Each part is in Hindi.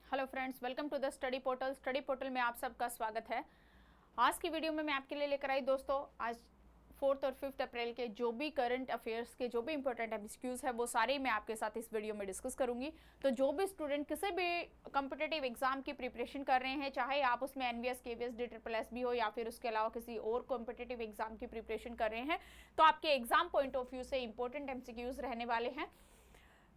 Hello friends, welcome to the study portal. Study portal में आप सबका स्वागत है। आज की वीडियो में मैं आपके लिए लेकर आई दोस्तों, आज 4 और 5 अप्रैल के जो भी करंट अफेयर्स के जो भी इंपॉर्टेंट एमसीक्यूज है वो सारे मैं आपके साथ इस वीडियो में डिस्कस करूंगी। तो जो भी स्टूडेंट किसी भी कॉम्पिटिटिव एग्जाम की प्रिपरेशन कर रहे हैं, चाहे आप उसमें एनवीएस, केवीएस, DSSS भी हो या फिर उसके अलावा किसी और कॉम्पिटिटिव एग्जाम की प्रिपरेशन कर रहे हैं, तो आपके एग्जाम पॉइंट ऑफ व्यू से इंपॉर्टेंट एमसीक्यूज रहने वाले हैं।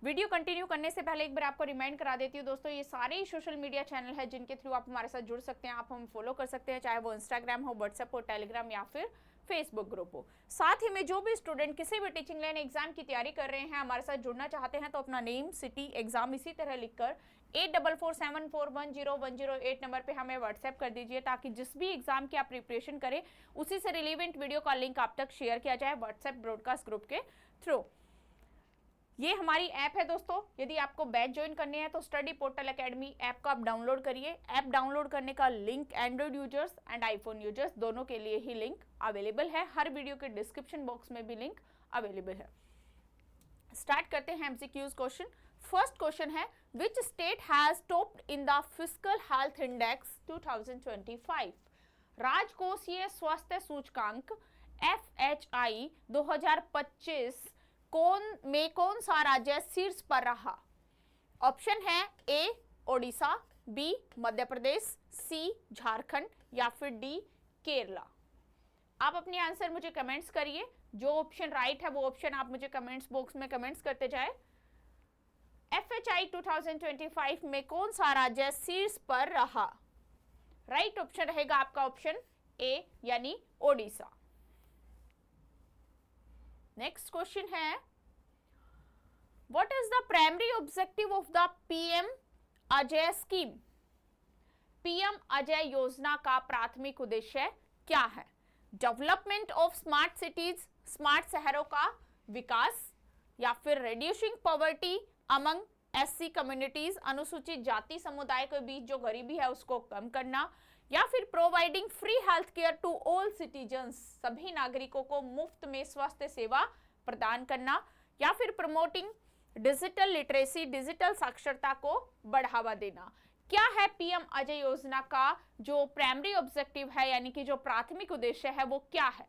वीडियो कंटिन्यू करने से पहले एक बार आपको रिमाइंड करा देती हूँ दोस्तों, ये सारे ही सोशल मीडिया चैनल है जिनके थ्रू आप हमारे साथ जुड़ सकते हैं। आप हम फॉलो कर सकते हैं, चाहे वो इंस्टाग्राम हो, व्हाट्सएप हो, टेलीग्राम या फिर फेसबुक ग्रुप हो। साथ ही में जो भी स्टूडेंट किसी भी टीचिंग लाइन एग्जाम की तैयारी कर रहे हैं, हमारे साथ जुड़ना चाहते हैं, तो अपना नेम, सिटी, एग्जाम इसी तरह लिखकर 8447410108 नंबर पे हमें व्हाट्सएप कर दीजिए, ताकि जिस भी एग्जाम की आप प्रिपरेशन करें उसी से रिलेवेंट वीडियो का लिंक आप तक शेयर किया जाए व्हाट्सएप ब्रॉडकास्ट ग्रुप के थ्रू। ये हमारी ऐप है दोस्तों, यदि आपको बैच ज्वाइन करने हैं तो स्टडी पोर्टल एकेडमी ऐप को आप डाउनलोड करिए। ऐप डाउनलोड करने का link Android users and iPhone users दोनों के लिए ही लिंक अवेलेबल है। हर वीडियो के डिस्क्रिप्शन बॉक्स में भी लिंक अवेलेबल है। स्टार्ट करते हैं एमसीक्यूज क्वेश्चन। फर्स्ट क्वेश्चन है, विच state has topped in the fiscal health index 2025? राजकोषीय स्वास्थ्य सूचकांक FHI 2025 कौन सा राज्य शीर्ष पर रहा? ऑप्शन है ए ओडिशा, बी मध्य प्रदेश, सी झारखंड या फिर डी केरला। आप अपने आंसर मुझे कमेंट्स करिए, जो ऑप्शन राइट है वो ऑप्शन आप मुझे कमेंट्स बॉक्स में कमेंट्स करते जाए। FHI 2025 में कौन सा राज्य शीर्ष पर रहा? राइट ऑप्शन रहेगा आपका ऑप्शन ए यानी ओडिशा। नेक्स्ट क्वेश्चन है, what is the primary objective of the PM Ajay scheme? PM Ajay योजना का प्राथमिक उद्देश्य क्या है? Development of smart cities, smart शहरों का विकास, या फिर reducing poverty among SC communities, अनुसूचित जाति समुदाय के बीच जो गरीबी है उसको कम करना, या फिर providing free health care to all citizens, सभी नागरिकों को मुफ्त में स्वास्थ्य सेवा प्रदान करना, या फिर प्रमोटिंग डिजिटल लिटरेसी, डिजिटल साक्षरता को बढ़ावा देना। क्या है PM अजय योजना का जो प्राइमरी ऑब्जेक्टिव है, यानी कि जो प्राथमिक उद्देश्य है वो क्या है?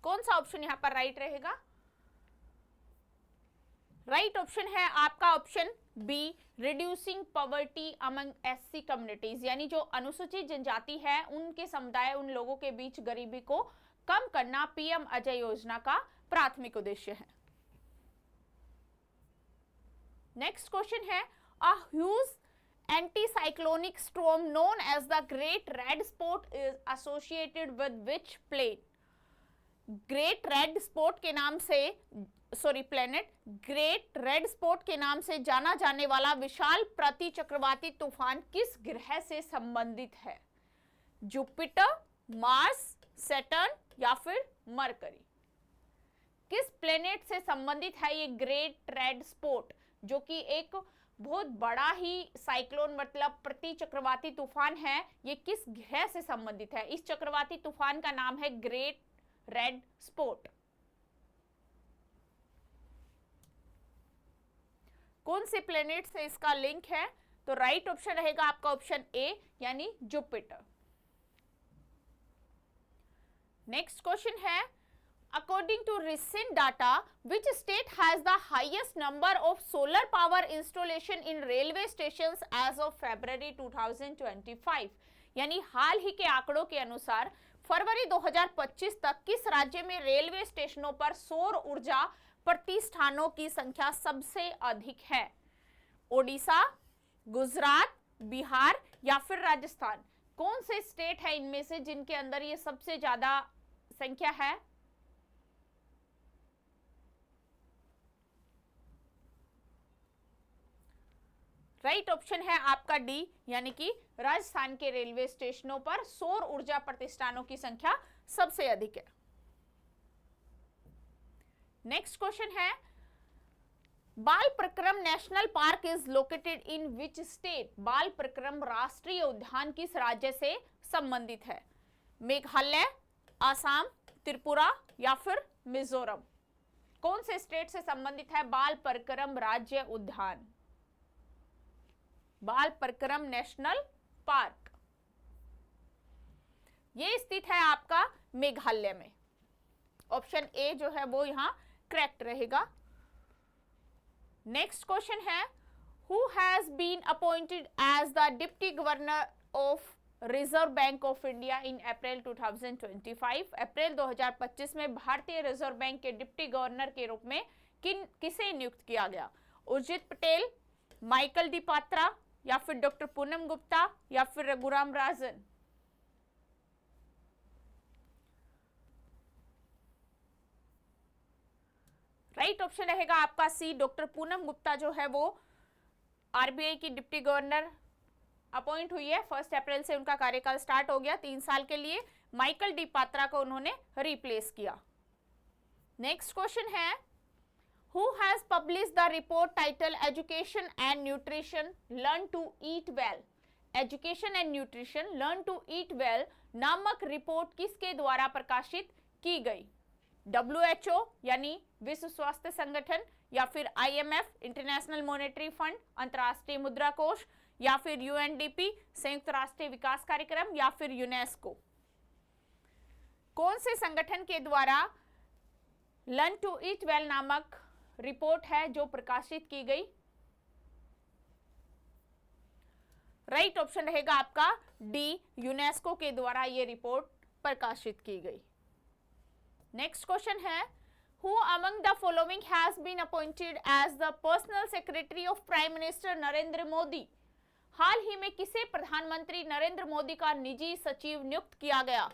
कौन सा ऑप्शन यहां पर राइट रहेगा? राइट ऑप्शन है आपका option B, reducing poverty among SC communities, यानी जो अनुसूचित जनजाति है उनके समुदाय, उन लोगों के बीच गरीबी को कम करना PM अजय योजना का प्राथमिक उद्देश्य है। नेक्स्ट क्वेश्चन है, a huge anticyclonic storm known as the Great Red Spot is associated with which planet? Great Red Spot के नाम से प्लेनेट ग्रेट रेड स्पॉट के नाम से जाना जाने वाला विशाल प्रतिचक्रवाती तूफान किस ग्रह से संबंधित है? जुपिटर, मार्स, सैटर्न या फिर मरकरी? किस प्लेनेट से संबंधित है ये ग्रेट रेड स्पॉट, जो कि एक बहुत बड़ा ही साइक्लोन मतलब प्रतिचक्रवाती तूफान है? ये किस ग्रह से संबंधित है? इस चक्रवाती तूफान का नाम है ग्रेट रेड स्पॉट। कौन से प्लेनेट से इसका लिंक है? तो राइट ऑप्शन रहेगा आपका ऑप्शन ए यानी जुपिटर। नेक्स्ट क्वेश्चन है, according to recent data which state has the highest number of solar power installation in railway stations as of February 2025? यानी हाल ही के आंकड़ों के अनुसार फरवरी 2025 तक किस राज्य में रेलवे स्टेशनों पर सौर ऊर्जा प्रतिष्ठानों की संख्या सबसे अधिक है? ओडिशा, गुजरात, बिहार या फिर राजस्थान? कौन से स्टेट है इनमें से जिनके अंदर ये सबसे ज्यादा संख्या है? राइट ऑप्शन है आपका डी, यानी कि राजस्थान के रेलवे स्टेशनों पर सौर ऊर्जा प्रतिष्ठानों की संख्या सबसे अधिक है। नेक्स्ट क्वेश्चन है, बाल प्रक्रम national park is located in which state? बाल प्रक्रम राष्ट्रीय उद्यान किस राज्य से संबंधित है? मेघालय, आसाम, त्रिपुरा या फिर मिजोरम? कौन से स्टेट से संबंधित है बाल परक्रम राज्य उद्यान? बाल परक्रम नेशनल पार्क ये स्थित है आपका मेघालय में। ऑप्शन ए जो है वो यहां करेक्ट रहेगा। नेक्स्ट क्वेश्चन है, who has been appointed as the deputy governor of reserve bank of India in April 2025? अप्रैल 2025 में भारतीय रिजर्व बैंक के डिप्टी गवर्नर के रूप में किसे नियुक्त किया गया? उर्जित पटेल, माइकल डी पात्रा, या फिर डॉक्टर पूनम गुप्ता, या फिर रघुराम राजन? राइट ऑप्शन रहेगा आपका सी, डॉक्टर पूनम गुप्ता जो है वो आरबीआई की डिप्टी गवर्नर अपॉइंट हुई है। 1 अप्रैल से उनका कार्यकाल स्टार्ट हो गया 3 साल के लिए। माइकल डी पात्रा को उन्होंने रिप्लेस किया। नेक्स्ट क्वेश्चन है, who has published the report title education and nutrition learn to eat well? Education and nutrition learn to eat well नामक रिपोर्ट किसके द्वारा प्रकाशित की गई? WHO यानी विश्व स्वास्थ्य संगठन, या फिर IMF इंटरनेशनल मॉनेटरी फंड अंतर्राष्ट्रीय मुद्रा कोष, या फिर UNDP संयुक्त राष्ट्र विकास कार्यक्रम, या फिर यूनेस्को? कौन से संगठन के द्वारा लर्न टू ईट वेल नामक रिपोर्ट है जो प्रकाशित की गई? राइट ऑप्शन रहेगा आपका डी, यूनेस्को के द्वारा यह रिपोर्ट प्रकाशित की गई। नेक्स्ट क्वेश्चन है, who among the following has been appointed as the personal secretary of prime minister Narendra Modi? हाल ही में किसे प्रधानमंत्री नरेंद्र मोदी का निजी सचिव नियुक्त किया गया?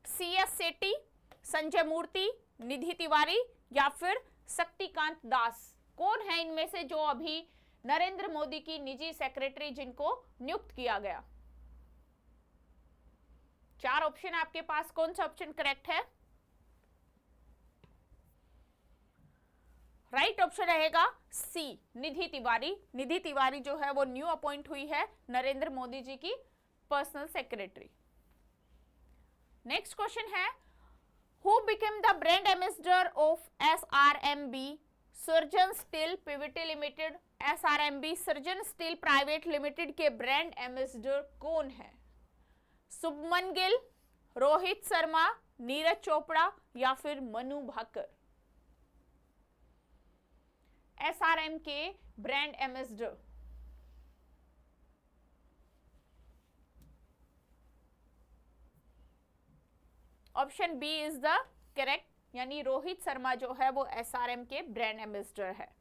CS सेठी, संजय मूर्ति, निधि तिवारी, या फिर शक्तिकांत दास? कौन है इनमें से जो अभी नरेंद्र मोदी की निजी सेक्रेटरी जिनको नियुक्त किया गया? 4 ऑप्शन आपके पास, कौन सा ऑप्शन करेक्ट है? राइट ऑप्शन रहेगा सी, निधि तिवारी। निधि तिवारी जो है वो न्यू अपॉइंट हुई है नरेंद्र मोदी जी की पर्सनल सेक्रेटरी। नेक्स्ट क्वेश्चन है, who became the brand ambassador of SRMB surgeon steel Pvt limited? SRMB surgeon steel private limited के ब्रांड एम्बेसडर कौन है? शुभमन गिल, रोहित शर्मा, नीरज चोपड़ा, या फिर मनु भाकर? SRM के brand ambassador option B is the correct, यानी रोहित शर्मा जो है वो SRM के ब्रांड एम्बेसडर है।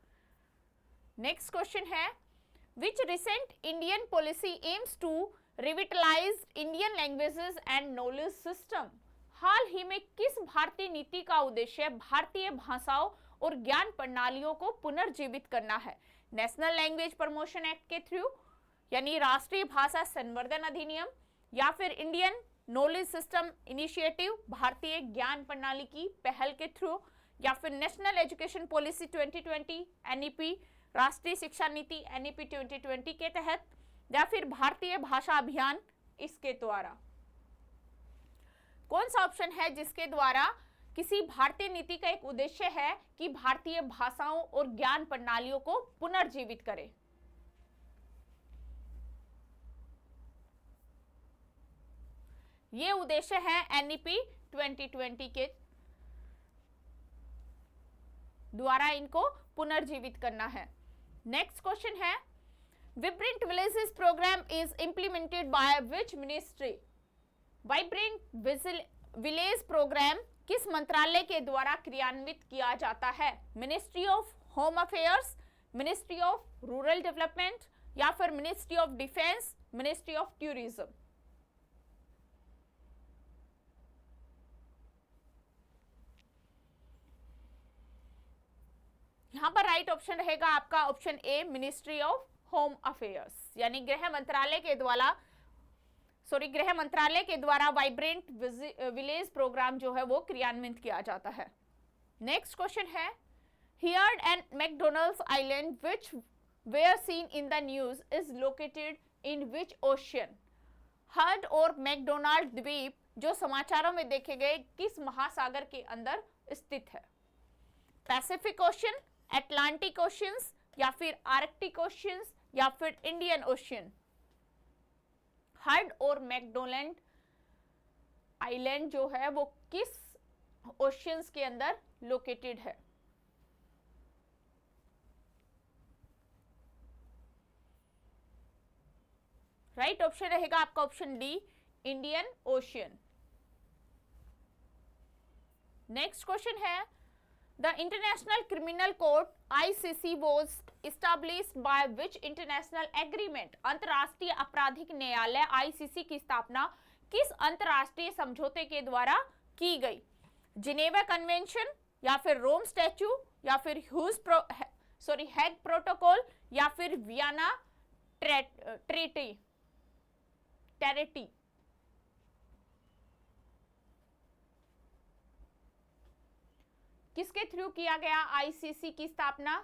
नेक्स्ट क्वेश्चन है, which recent Indian policy aims to revitalise Indian languages and knowledge system? हाल ही में किस भारतीय नीति का उद्देश्य भारतीय भाषाओं और ज्ञान प्रणालियों को पुनर्जीवित करना है? नेशनल लैंग्वेज प्रमोशन एक्ट के थ्रू, यानी राष्ट्रीय भाषा संवर्धन अधिनियम, या फिर इंडियन नॉलेज सिस्टम इनिशिएटिव भारतीय ज्ञान प्रणाली की पहल के थ्रू, या फिर नेशनल एजुकेशन पॉलिसी 2020 NEP राष्ट्रीय शिक्षा नीति NEP 2020 के तहत, या फिर भारतीय भाषा अभियान इसके द्वारा? कौन सा ऑप्शन है जिसके द्वारा किसी भारतीय नीति का एक उद्देश्य है कि भारतीय भाषाओं और ज्ञान प्रणालियों को पुनर्जीवित करे? ये उद्देश्य है NEP 2020 के द्वारा इनको पुनर्जीवित करना है। नेक्स्ट क्वेश्चन है, Vibrant Villages program is implemented by which ministry? Vibrant Village program किस मंत्रालय के द्वारा क्रियान्वित किया जाता है? Ministry of home affairs, ministry of rural development, या फिर ministry of defence, ministry of tourism? यहां पर राइट ऑप्शन रहेगा आपका option A, ministry of home affairs, यानी गृह मंत्रालय के द्वारा वाइब्रेंट विलेज प्रोग्राम जो है वो क्रियान्वित किया जाता है। नेक्स्ट क्वेश्चन है, Heard and McDonalds island which were seen in the news is located in which ocean? Heard और मैकडोनाल्ड द्वीप जो समाचारों में देखे गए किस महासागर के अंदर स्थित है? पैसिफिक ओशन, अटलांटिक ओशंस, या फिर आर्कटिक ओशंस, या फिर इंडियन ओशन। हर्ड और मैकडोनल्ड आइलैंड जो है वो किस ओशंस के अंदर लोकेटेड है? राइट ऑप्शन रहेगा आपका option D, Indian Ocean. Next question है, the International Criminal Court ICC was established by which international agreement? अंतरराष्ट्रीय आपराधिक न्यायालय ICC की स्थापना किस अंतरराष्ट्रीय समझौते के द्वारा की गई? जिनेवा कन्वेंशन, या फिर रोम स्टैच्यू, या फिर हैग प्रोटोकॉल, या फिर वियना ट्रीटी? किसके थ्रू किया गया ICC की स्थापना?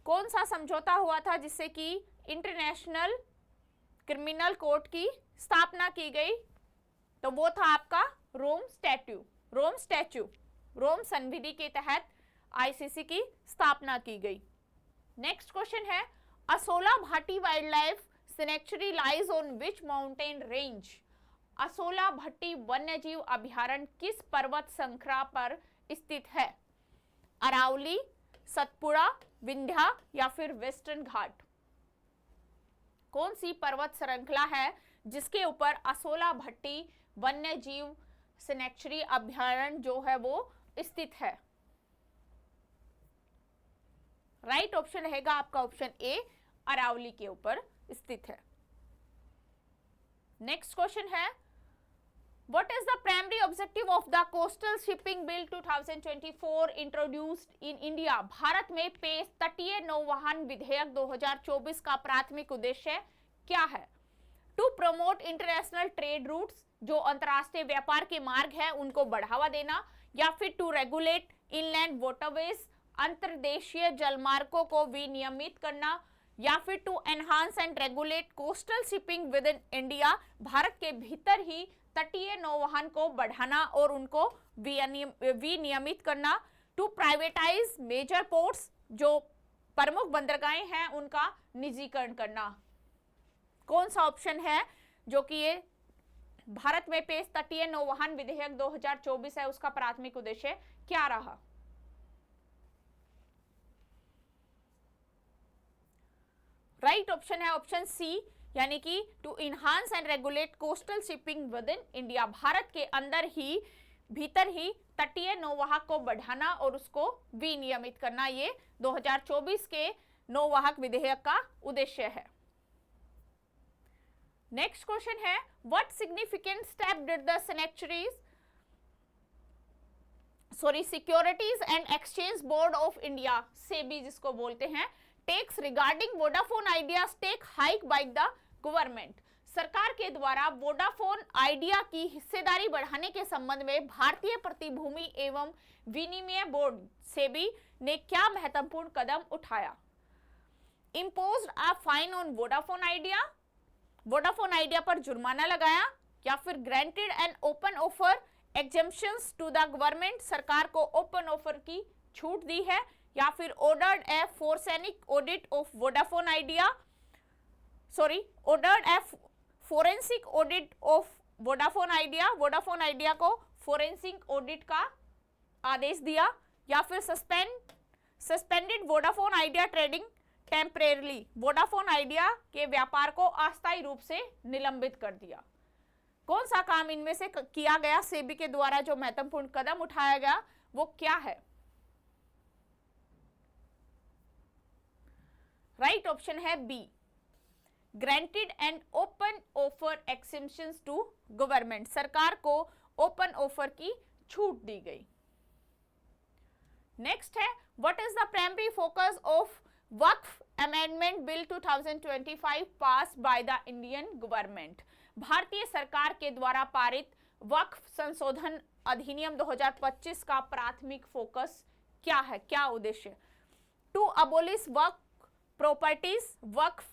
कौन सा समझौता हुआ था जिससे कि इंटरनेशनल क्रिमिनल कोर्ट की स्थापना की गई? तो वो था आपका रोम स्टैच्यू। रोम संविधि के तहत ICC की स्थापना की गई। नेक्स्ट क्वेश्चन है, Asola Bhati wildlife sanctuary lies on which mountain range? Asola Bhatti वन्यजीव अभयारण्य किस पर्वत श्रृंखला पर स्थित है? अरावली, सतपुड़ा, विंध्या, या फिर वेस्टर्न घाट? कौन सी पर्वत श्रृंखला है जिसके ऊपर असोला भट्टी वन्यजीव सेंचुरी अभयारण्य जो है वो स्थित है? राइट ऑप्शन रहेगा आपका ऑप्शन ए, अरावली के ऊपर स्थित है। नेक्स्ट क्वेश्चन है, What is the primary objective of the Coastal Shipping Bill 2024 introduced in India? Bharat में पेश तटीय नौवहन विधेयक 2024 का प्राथमिक उद्देश्य क्या है? To promote international trade routes, जो अंतर्राष्ट्रीय व्यापार के मार्ग है उनको बढ़ावा देना, या फिर टू रेगुलेट इनलैंड वाटरवेज, अंतर्देशीय जलमार्गों को विनियमित करना, या फिर to enhance and regulate coastal shipping within India, भारत के भीतर ही तटीय नौवहन को बढ़ाना और उनको विनियमित करना, टू प्राइवेटाइज मेजर पोर्ट्स, जो प्रमुख बंदरगाहें हैं उनका निजीकरण करना। कौन सा ऑप्शन है जो कि ये भारत में पेश तटीय नौवहन विधेयक 2024 है उसका प्राथमिक उद्देश्य क्या रहा? राइट ऑप्शन है ऑप्शन सी, यानी कि to enhance and regulate coastal shipping within India, भारत के अंदर ही भीतर ही तटीय नौवाहक को बढ़ाना और उसको विनियमित करना, ये 2024 के नौवाहक विधेयक का उद्देश्य है। नेक्स्ट क्वेश्चन है, what significant step did the securities and exchange board of India, SEBI जिसको बोलते हैं, takes regarding Vodafone Idea stake hike by the government? सरकार के द्वारा वोडाफोन आइडिया की हिस्सेदारी बढ़ाने के संबंध में भारतीय प्रतिभूति एवं विनिमय बोर्ड सेबी ने क्या महत्वपूर्ण कदम उठाया? Imposed a fine on Vodafone Idea, Vodafone Idea पर जुर्माना लगाया, या फिर granted an open offer exemptions to the government, सरकार को ओपन ऑफर की छूट दी है, या फिर ordered A forensic audit of Vodafone idea, ordered A forensic audit of Vodafone Idea, Vodafone idea को फोरेंसिक ऑडिट का आदेश दिया, या फिर suspended Vodafone idea trading temporarily, Vodafone idea के व्यापार को अस्थायी रूप से निलंबित कर दिया। कौन सा काम इनमें से किया गया? सेबी के द्वारा जो महत्वपूर्ण कदम उठाया गया वो क्या है? राइट ऑप्शन है B, granted and open offer exemptions to government, सरकार को ओपन ऑफर की छूट दी गई। नेक्स्ट है, what is the primary focus of Waqf amendment bill 2025 pass by the Indian government? भारतीय सरकार के द्वारा पारित वक्फ संशोधन अधिनियम 2025 का प्राथमिक फोकस क्या है, क्या उद्देश्य? टू अबोलिश वक्फ प्रॉपर्टीज, वक्फ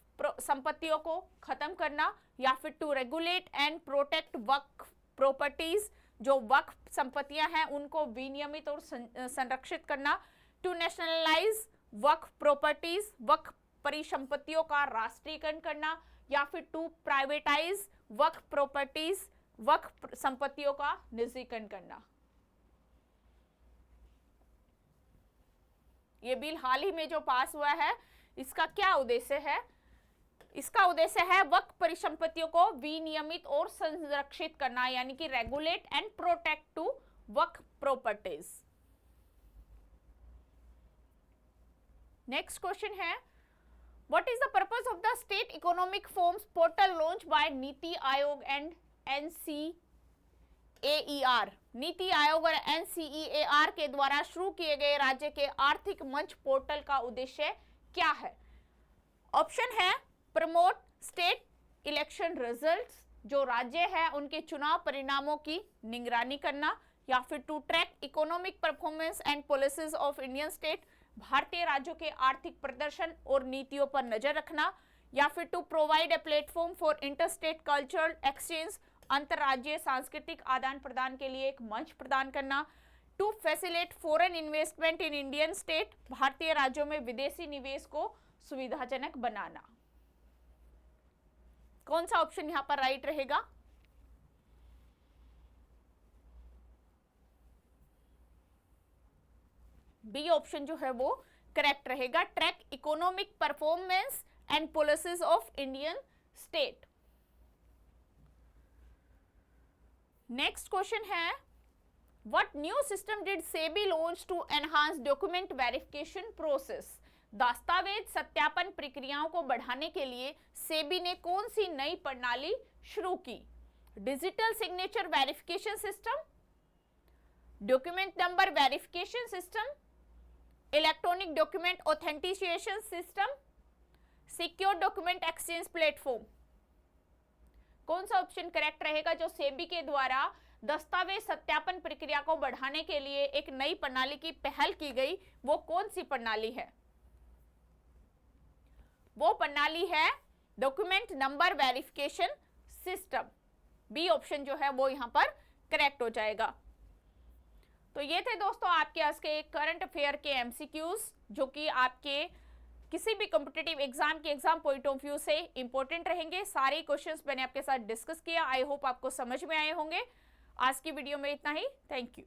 संपत्तियों को खत्म करना, या फिर to regulate and protect waqf properties, जो वक्फ संपत्तियां हैं उनको विनियमित और संरक्षित करना, टू नेशनलाइज वक्फ प्रॉपर्टीज, वक्फ परिसंपत्तियों का राष्ट्रीयकरण करना, या फिर टू प्राइवेटाइज वक्फ प्रॉपर्टीज, वक्फ संपत्तियों का निजीकरण करना। ये बिल हाल ही में जो पास हुआ है, इसका क्या उद्देश्य है? इसका उद्देश्य है वक्फ परिसंपत्तियों को विनियमित और संरक्षित करना, यानी कि रेगुलेट एंड प्रोटेक्ट टू वक्फ प्रॉपर्टीज। नेक्स्ट क्वेश्चन है, what is the purpose of the state economic forms portal launch by NITI Aayog and NCEAR? NITI Aayog और NCEAR के द्वारा शुरू किए गए राज्य के आर्थिक मंच पोर्टल का उद्देश्य क्या है? ऑप्शन है प्रमोट स्टेट इलेक्शन रिजल्ट्स, जो राज्य है उनके चुनाव परिणामों की निगरानी करना, या फिर to track economic performance and policies of Indian state, भारतीय राज्यों के आर्थिक प्रदर्शन और नीतियों पर नजर रखना, या फिर to provide a platform for interstate cultural exchange, अंतर्राज्यीय सांस्कृतिक आदान प्रदान के लिए एक मंच प्रदान करना, to facilitate foreign investment in Indian state, भारतीय राज्यों में विदेशी निवेश को सुविधाजनक बनाना। कौन सा ऑप्शन यहां पर राइट रहेगा? बी ऑप्शन जो है वो करेक्ट रहेगा, track economic performance and policies of Indian state. Next question है, what new system did SEBI launch to enhance document verification process? दस्तावेज सत्यापन प्रक्रियाओं को बढ़ाने के लिए सेबी ने कौन सी नई प्रणाली शुरू की? Digital signature verification system, document number verification system, electronic document authentication system, secure document exchange platform. कौन सा ऑप्शन करेक्ट रहेगा? जो सेबी के द्वारा दस्तावेज सत्यापन प्रक्रिया को बढ़ाने के लिए एक नई प्रणाली की पहल की गई, वो कौन सी प्रणाली है? वो प्रणाली है document number verification system. B option जो है वो यहां पर करेक्ट हो जाएगा। तो ये थे दोस्तों आपके आज के करंट अफेयर के एमसीक्यूज, जो कि आपके किसी भी कॉम्पिटिटिव एग्जाम के एग्जाम पॉइंट ऑफ व्यू से इंपॉर्टेंट रहेंगे। सारे क्वेश्चंस मैंने आपके साथ डिस्कस किया, आई होप आपको समझ में आए होंगे। आज की वीडियो में इतना ही, थैंक यू।